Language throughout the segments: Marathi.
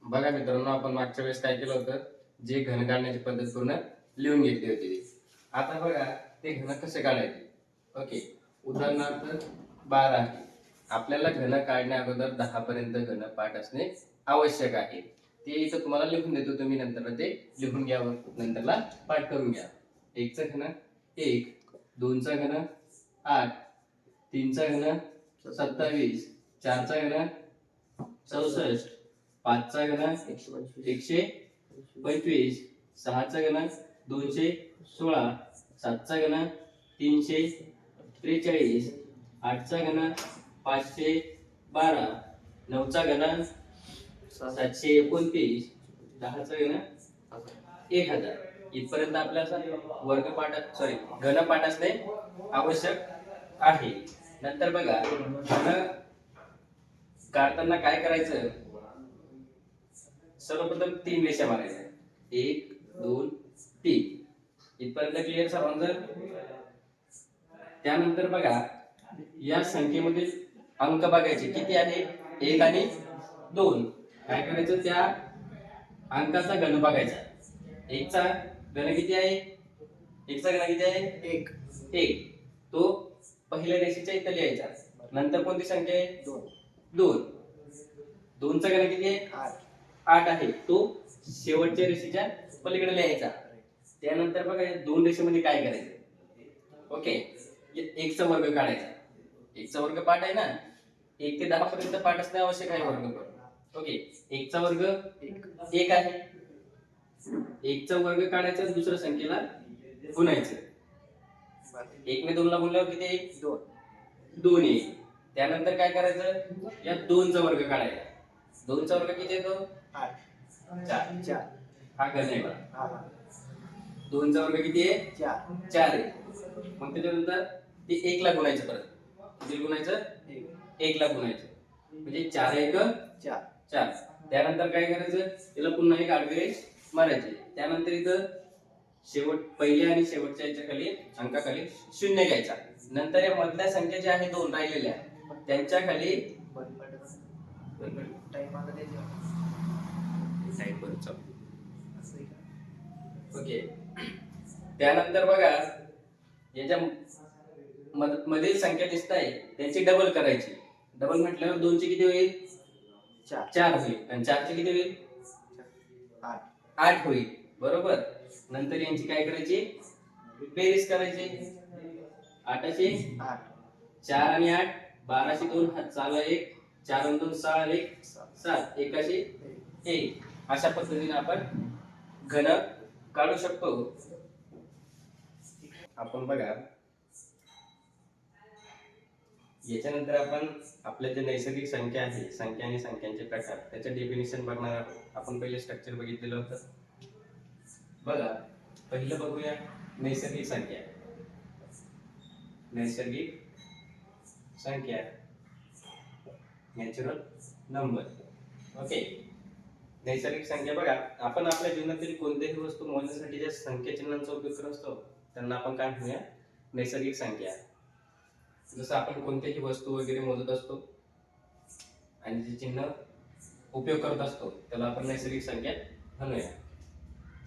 बघा मित्रांनो, आपण मागच्या वेळेस काय केलं होतं, जे घन काढण्याची पद्धत पूर्ण लिहून घेतली होती ती. आता बघा ते घन कसे काढायचे. ओके, उदाहरणार्थ 12 आहे. आपल्याला घन काढण्या अगोदर 10 पर्यंत घन पाठ असणे आवश्यक आहे. ते इथं तुम्हाला लिहून देतो, तुम्ही नंतर ते लिहून घ्या, नंतरला पाठ करून घ्या. 1 चा घन 1, 2 चा घन 8, 3 चा घन 27, 4 चा घन 64, 5 चा घन 125, 6 चा घन 216, 7 चा घन 343, 8 चा घन 512, 9 चा घन 729, 10 चा घन 1000. इथपर्यंत आपल्याला घनपाठ असणे आवश्यक आहे. नंतर बघा, घन काढताना काय करायचं, सर्वप्रथम 3 रेषा मारायच्या. 1 2 3. इथपर्यंत क्लिअर सर्वांना? त्यानंतर बघा, या संख्येमध्ये अंक बघायचे किती आहे, 1 आणि 2. काय करायचं, त्या अंकाचा घन बघायचा. 1 चा घन किती आहे, 1 चा घन किती आहे, 1. तो पहिल्या रेषेच्या इथे लिहायचा. नंतर कोणती संख्या आहे, 2. 2 चा घन किती आहे, 8 आहे. तो शेवटच्या रेषेच्या पलीकडे लिहायचा. त्यानंतर बघा, 2 रेषेमध्ये काय करायचं, ओके, 1 चा वर्ग काढायचा. 1 चा वर्ग पाठ आहे ना, 1 ते 10 पर्यंत पाठ असणे आवश्यक आहे वर्ग करून. ओके, 1 चा वर्ग 1 आहे. 1 चा वर्ग काढायचा, दुसऱ्या संख्येला गुणायचं. 1 ने 2 ला गुणल्यावर किती येईल, 2 येईल. त्यानंतर काय करायचं, या 2 चा वर्ग काढायचा. 2 चा वर्ग किती येतो, 4. हा घन आहे बघा. 2 चा वर्ग किती आहे, 4 आहे. मग त्याच्यानंतर ते 1 ला गुणायचं. परत किती गुणायचं, 1 ला गुणायचं. म्हणजे 4 1 4. त्यानंतर काय करायचं, त्याला पुन्हा एक आडवी रेष मारायची. त्यानंतर इथं पहिल्या आणि शेवटच्या याच्या खाली अंकाखाली 0 घ्यायचा. नंतर या मधल्या संख्या ज्या आहेत 2 राहिलेल्या, त्यांच्या खाली ओके. त्यानंतर बघा, याच्या मधील संख्या दिसत आहे त्यांची डबल करायची. डबल म्हटल्यावर 2 ची किती होईल, 4 होईल. आणि 4 ची किती होईल, 8 होईल. बरोबर. नंतर यांची काय करायची, बेरीज करायची. 8 ची 4 आणि 8, 12 शी 2 हात चाला 1, 4 आणि 2 6 आणि 1 7, 1 शी 1. अशा पद्धतीने आपण घन काढू शकतो. आपण बघा, याच्यानंतर आपण आपल्या जे नैसर्गिक संख्या आहे, संख्या आणि संख्यांचे प्रकार, त्याचे डेफिनेशन बघणार आहोत. आपण पहिले स्ट्रक्चर बघितलेलं होतं. बघा, पहिलं बघूया नैसर्गिक संख्या. नैसर्गिक संख्या, नॅचरल नंबर. ओके. नैसर्गिक संख्या बघा, आपण आपल्या जीवनातील कोणत्याही वस्तू मोजण्यासाठी ज्या संख्या चिन्हांचा उपयोग करत असतो त्यांना आपण काय म्हणूया, नैसर्गिक संख्या. जसं आपण कोणत्याही वस्तू वगैरे मोजत असतो आणि जे चिन्ह उपयोग करत असतो त्याला आपण नैसर्गिक संख्या म्हणूया.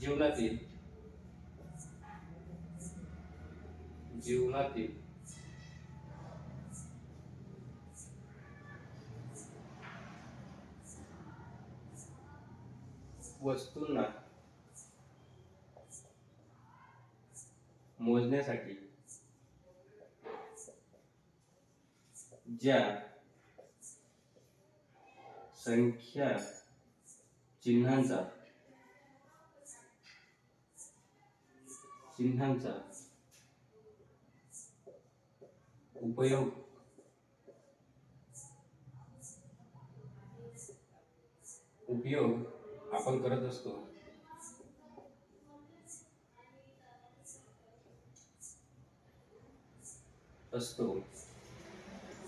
जीवनातील वस्तूंना मोजण्यासाठी ज्या संख्या चिन्हांचा उपयोग आपण करत असतो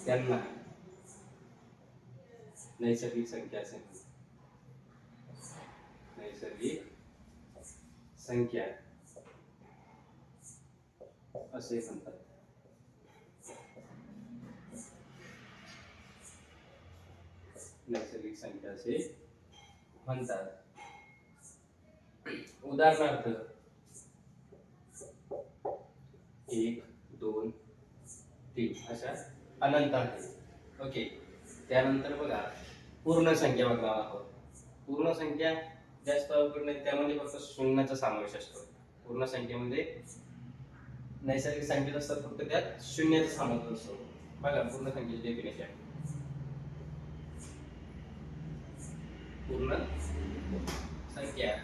त्यांना नैसर्गिक संख्या असे म्हणतात. नैसर्गिक संख्या असे म्हणतात. नैसर्गिक संख्या असे म्हणतात. उदाहरणार्थ 1 2 3 अशा अनंत आहेत. ओके, त्यानंतर बघा पूर्ण संख्या बघणार आहोत. पूर्ण संख्या जास्त अवघड नाही, त्यामध्ये फक्त शून्याचा समावेश असतो. पूर्ण संख्येमध्ये नैसर्गिक संख्येत असतात, फक्त त्यात शून्याचा समावेश असतो. बघा पूर्ण संख्येची डेफिनेशन. पूर्ण संख्या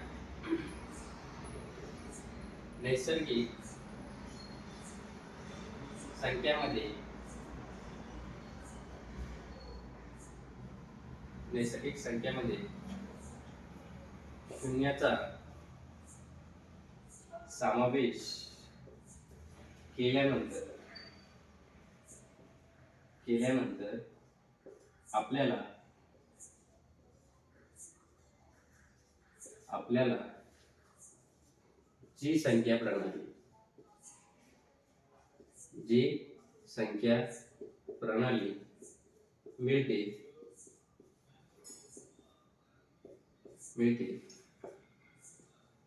नैसर्गिक संख्यामध्ये शून्याचा समावेश केल्यानंतर आपल्याला जी संख्या प्रणाली मिळते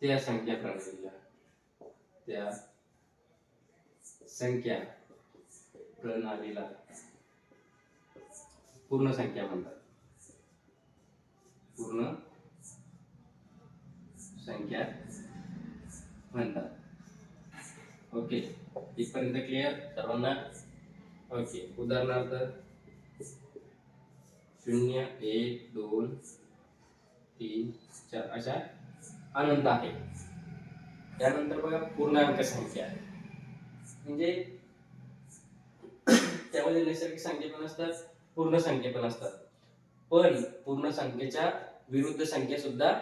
त्या संख्या प्रणालीला पूर्ण संख्या म्हणतात. ओके, इथपर्यंत क्लिअर सर्वांना? ओके, उदाहरणार्थ 0 1 2 3 4 अशा अनंत आहे. त्यानंतर बघा पूर्णांक संख्या, म्हणजे त्यामध्ये नैसर्गिक संख्या पण असतात, पूर्ण संख्या पण असतात, पण पूर्ण संख्येच्या विरुद्ध संख्या सुद्धा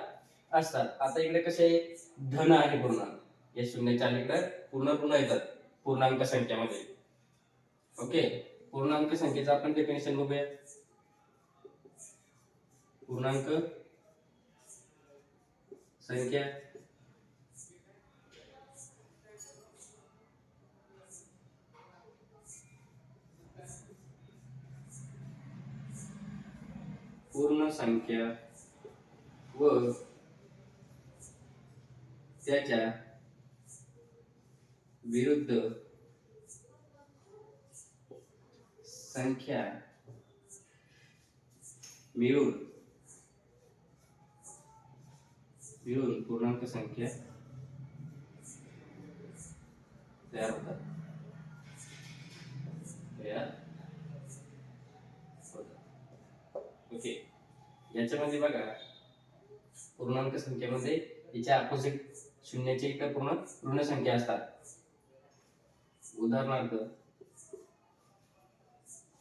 असतात. आता इकडे कसे धन आहे पूर्णांक, या शून्याच्या अलीकडे पूर्ण येतात पूर्णांक संख्यामध्ये. ओके, पूर्णांक संख्येचं आपण डेफिनेशन बघूया. पूर्णांक संख्या पूर्ण संख्या व त्याच्या विरुद्ध संख्या मिळून पूर्णांक संख्या तयार होतात. ओके, याच्यामध्ये बघा पूर्णांक संख्येमध्ये याच्या अपोजिट शून्याच्या इतर पूर्ण ऋण संख्या असतात. उदाहरणार्थ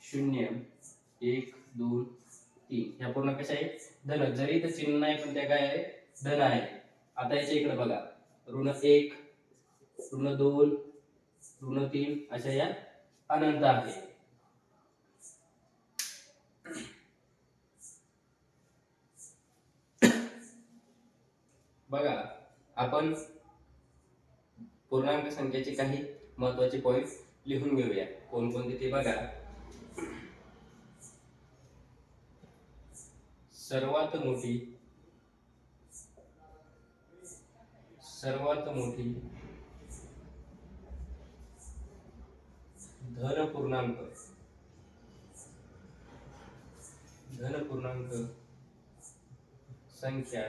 0 1 2 3 ह्या पूर्ण कशा आहे? धन. जरी इथं चिन्ह नाही पण त्या काय आहे? धन आहे. आता याच्या इकडे बघा ऋण 1 ऋण 2 ऋण 3 अशा या अनंत आहे. बघा आपण पूर्णांक संख्येचे काही महत्त्वाचे पॉइंट लिहून घेऊया. कोणकोणते ते बघा. सर्वात मोठी धन पूर्णांक संख्या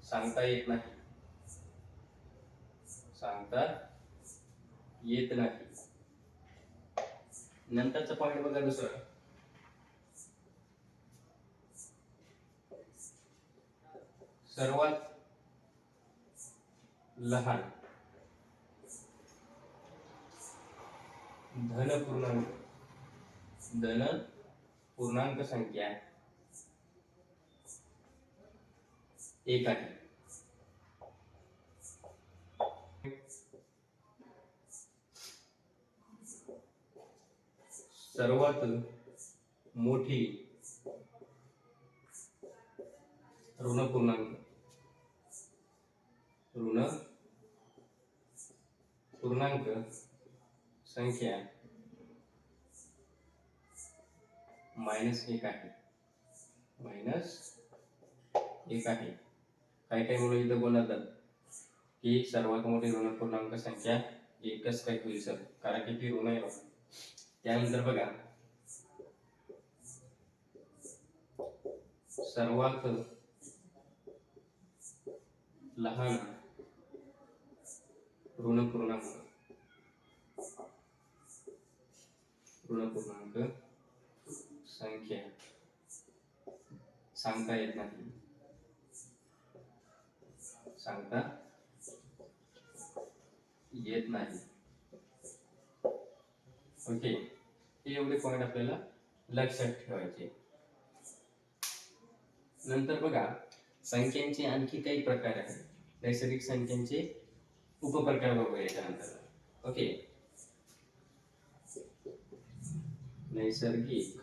सांगता येत नाही. नंतरचा पॉइंट बघा दुसरा. सर्वात लहान धन पूर्णांक संख्या 1 आहे. सर्वात मोठी ऋण पूर्णांक संख्या -1 आहे. एक आहे. काही काही मुलं इथं बोलतात की सर्वात मोठी ऋण पूर्णांक संख्या एकच काय होईल सर, कारण की ती ऋण आहे. त्यानंतर बघा, सर्वात लहान ऋण पूर्णांक संख्या सांगता येत नाही, सांगता येत नाही. ओके, हे एवढे पॉइंट आपल्याला लक्षात ठेवायचे. नंतर बघा, संख्यांचे आणखी काही प्रकार आहेत. नैसर्गिक संख्यांचे उपप्रकार बघूया याच्यानंतर. ओके, नैसर्गिक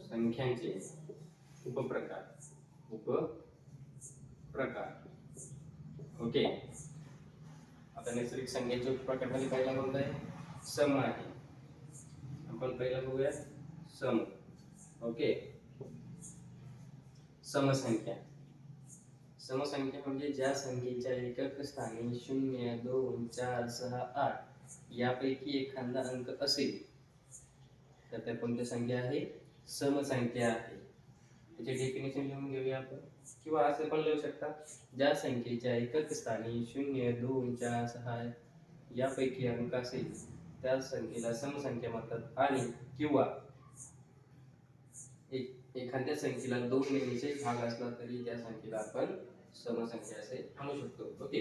संख्यांचे उपप्रकार. ओके, आता नैसर्गिक संख्यांचे उपप्रकार मध्ये पहिला कोणता आहे? सम आहे. आपण पहिला बघूया सम. ओके, समसंख्या. समसंख्या म्हणजे ज्या संख्येच्या एकक स्थानी 0, 2, 4, 6, 8 यापैकी एखादा अंक असेल तर त्या कोणत्या संख्या आहे? समसंख्या आहे. त्याचे डेफिनेशन लिहून घेऊया आपण, किंवा असे पण लिहू शकता, ज्या संख्येच्या एकक स्थानी 0, 2, 4, 6 यापैकी अंक असेल त्या संख्येला समसंख्या म्हणतात. आणि किंवा एखाद्या संख्येला 2 नेहमीचे भाग असला तरी त्या संख्येला आपण समसंख्या असे म्हणू शकतो. ओके,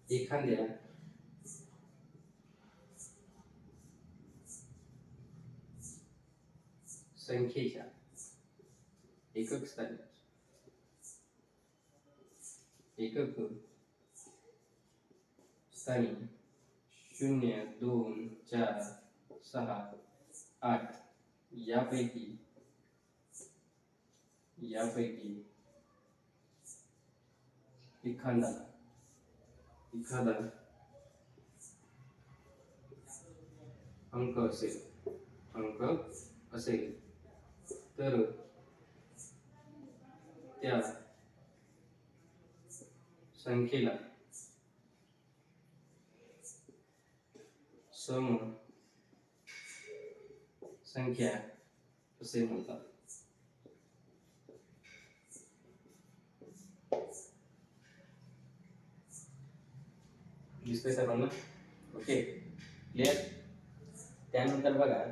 एखाद्या संख्येच्या एकक स्थानी 0, 2, 4, 6, 8 यापैकी एखादा अंक असेल तर त्या संख्येला समसंख्या असे म्हणतात. दिसतंय सर्वांना? Okay, clear. त्यानंतर बघा,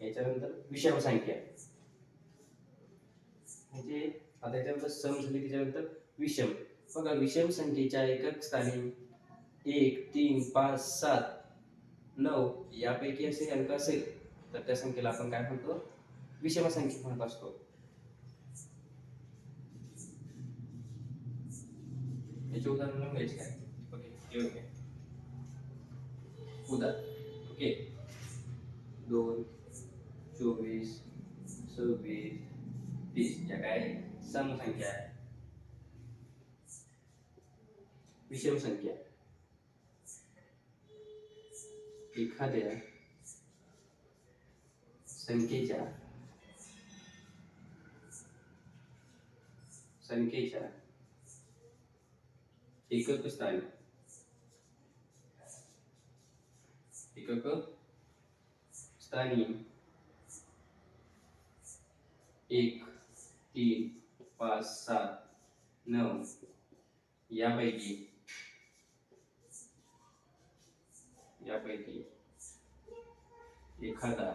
याच्यानंतर विषम संख्या. म्हणजे आता याच्यानंतर सम झाली, त्याच्यानंतर विषम. बघा, विषम संख्येच्या एकक स्थानी 1, 3, 5, 7, 9 यापैकी असे अंक असेल तर त्या संख्येला आपण काय म्हणतो? विषम संख्या म्हणत असतो. याचे उदाहरण घ्यायचे काय? ओके, ओके, उदाहरण. ओके, 2, 24, 26, 30 या काय समसंख्या आहे. विषम संख्या एखाद्या संख्येच्या एकक स्थानी 1, 3, 5, 7, 9 यापैकी एखादा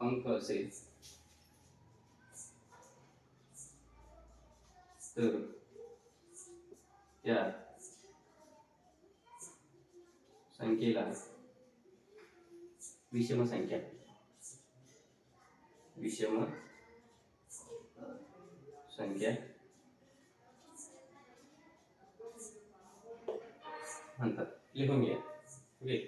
अंक असेल तर त्या संख्येला विषम संख्या म्हणतात. लिहून घ्या. ओके.